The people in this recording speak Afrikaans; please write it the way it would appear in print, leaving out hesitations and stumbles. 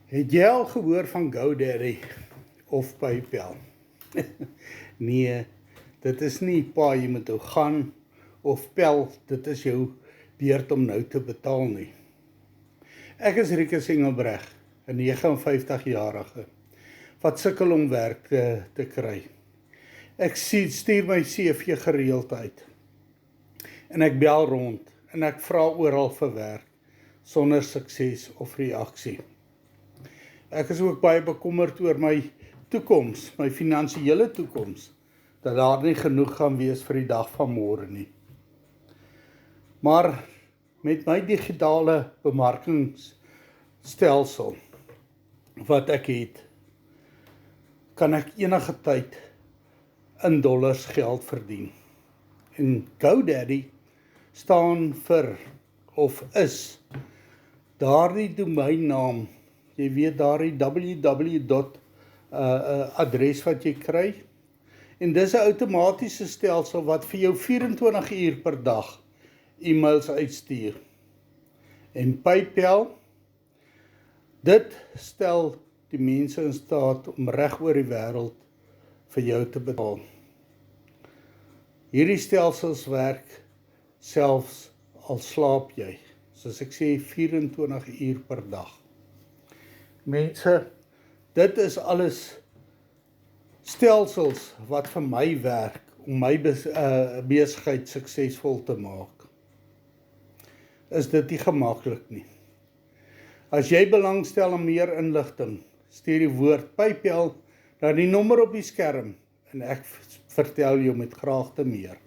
Het jy al gehoor van GoDaddy of PayPal? Nee, dit is nie pa, jy moet nou gaan, of pel, dit is jou beurt om nou te betaal nie. Ek is Rikus Engelbreg, 'n 59-jarige, wat sukkel om werk te kry. Ek stuur my CV gereeld uit, en ek bel rond, en ek vra oral vir werk, sonder sukses of reaksie. Ek is ook baie bekommerd oor my toekoms, my finansiële toekoms, dat daar nie genoeg gaan wees vir die dag van môre nie. Maar met my digitale bemarkingsstelsel wat ek het, kan ek enige tyd in dollars geld verdien. En GoDaddy staan vir, of is, daardie domeinnaam, jy weet daardie www. Adres wat jy kry, en dis 'n outomatiese stelsel wat vir jou 24 uur per dag e-mails uitstuur. En PayPal, dit stel die mense in staat om reg oor die wêreld vir jou te betaal. Hierdie stelsels werk selfs al slaap jy, soos ek sê 24 uur per dag. Mense, dit is alles stelsels wat vir my werk om my besigheid suksesvol te maak. Is dit nie gemaklik nie. As jy belangstel aan meer inligting, stuur die woord PayPal na die nommer op die skerm en ek vertel jou met graagte meer.